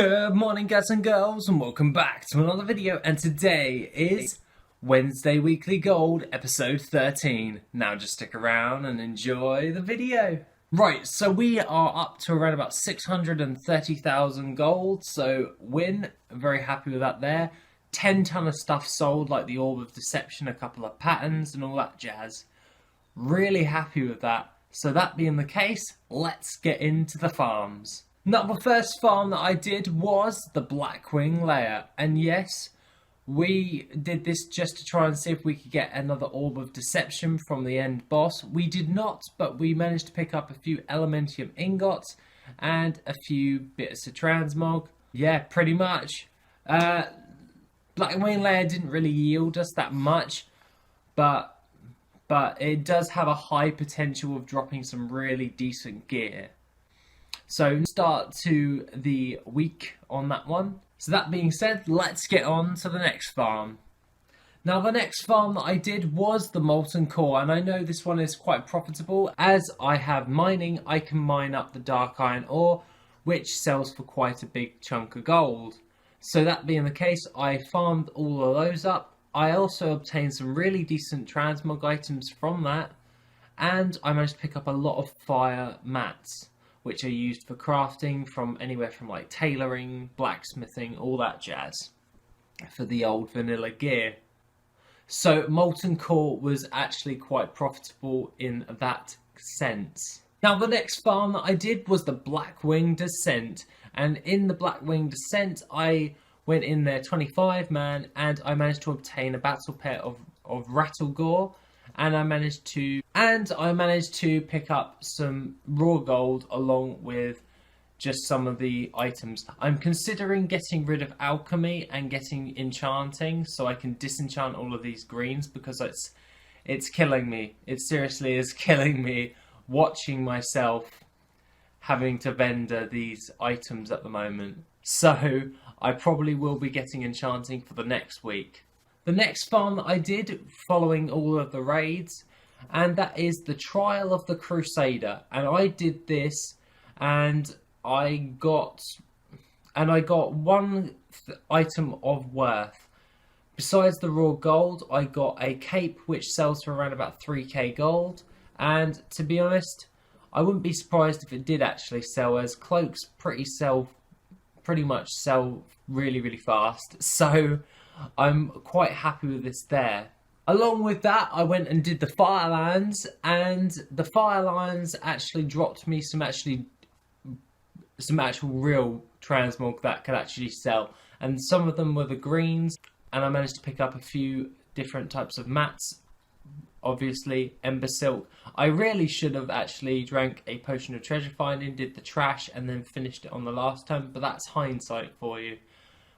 Good morning, guys and girls, and welcome back to another video. And today is Wednesday Weekly Gold, episode 13. Now just stick around and enjoy the video. Right, so we are up to around about 630,000 gold, so win, very happy with that there. 10 ton of stuff sold, like the Orb of Deception, a couple of patterns and all that jazz. Really happy with that. So that being the case, let's get into the farms. Now, the first farm that I did was the Blackwing LAIR, and yes, we did this just to try and see if we could get another Orb of Deception from the end boss. We did not, but we managed to pick up a few Elementium ingots and a few bits of transmog. Yeah, pretty much. Blackwing LAIR didn't really yield us that much, but it does have a high potential of dropping some really decent gear. So start to the week on that one. So that being said, let's get on to the next farm. Now the next farm that I did was the Molten Core, and I know this one is quite profitable. As I have mining, I can mine up the Dark Iron ore, which sells for quite a big chunk of gold. So that being the case, I farmed all of those up. I also obtained some really decent transmog items from that, and I managed to pick up a lot of fire mats, which are used for crafting from anywhere from like tailoring, blacksmithing, all that jazz for the old vanilla gear. So Molten Core was actually quite profitable in that sense. Now the next farm that I did was the Blackwing Descent, and in the Blackwing Descent I went in there 25 man and I managed to obtain a battle pet of Rattlegore. And I managed to pick up some raw gold along with just some of the items. I'm considering getting rid of alchemy and getting enchanting so I can disenchant all of these greens, because it's killing me. It seriously is killing me watching myself having to vendor these items at the moment. So I probably will be getting enchanting for the next week. The next farm that I did following all of the raids, and that is the Trial of the Crusader. And I did this, and I got one item of worth. Besides the raw gold, I got a cape which sells for around about 3k gold. And to be honest, I wouldn't be surprised if it did actually sell, as cloaks pretty much sell really fast. So I'm quite happy with this there. Along with that, I went and did the FIRELANDS, and the FIRELANDS actually dropped me some actual real transmog that could actually sell. And some of them were the greens, and I managed to pick up a few different types of mats. Obviously, Ember Silk. I really should have actually drank a potion of treasure finding, did the trash, and then finished it on the last time, but that's hindsight for you.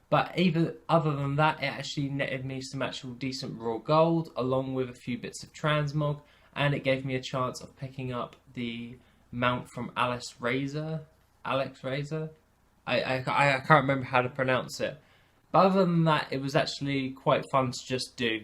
But even other than that, it actually netted me some actual decent raw gold, along with a few bits of transmog, and it gave me a chance of picking up the mount from Alex Razor. I can't remember how to pronounce it. But other than that, it was actually quite fun to just do.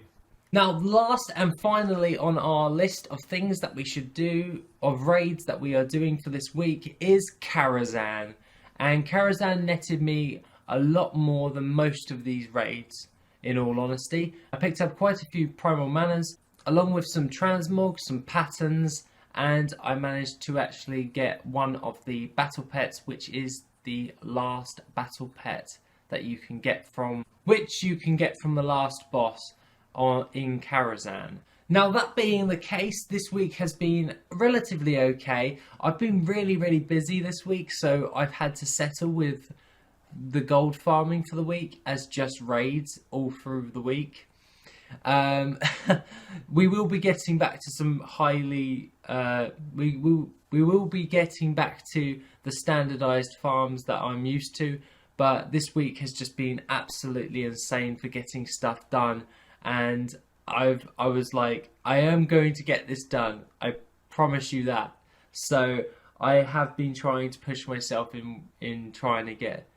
Now, last and finally on our list of things that we should do, of raids that we are doing for this week, is KARAZHAN. And KARAZHAN netted me a lot more than most of these raids, in all honesty. I picked up quite a few primal manas, along with some transmog, some patterns, and I managed to actually get one of the battle pets, which is the last battle pet that you can get from, the last boss in KARAZHAN. Now, that being the case, this week has been relatively okay. I've been really busy this week, so I've had to settle with the gold farming for the week as just raids all through the week. We will be getting back to some highly we will be getting back to the standardized farms that I'm used to, but this week has just been absolutely insane for getting stuff done, and I was like, I am going to get this done, I promise you that. So I have been trying to push myself in trying to get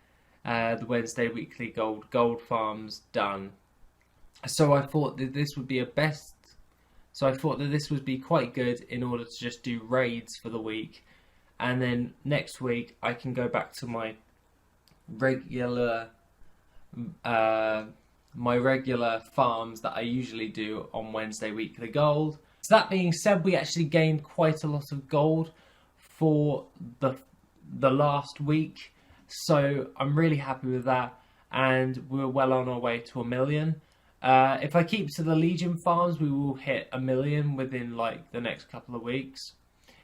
the Wednesday Weekly gold farms done. So I thought that this would be quite good in order to just do raids for the week, and then next week I can go back to my regular my regular farms that I usually do on Wednesday weekly gold. So that being said, we actually gained quite a lot of gold for the last week, so I'm really happy with that, and we're well on our way to 1 million. If I keep to the Legion farms, we will hit 1 million within like the next couple of weeks.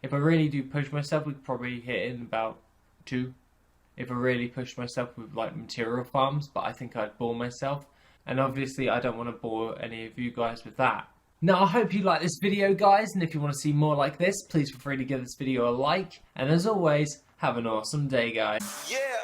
If I really do push myself, we could probably hit it in about 2. If I really pushed myself with like material farms, but I think I'd bore myself. And obviously I don't want to bore any of you guys with that. Now I hope you like this video, guys, and if you want to see more like this, please feel free to give this video a like. And as always, have an awesome day, guys. Yeah.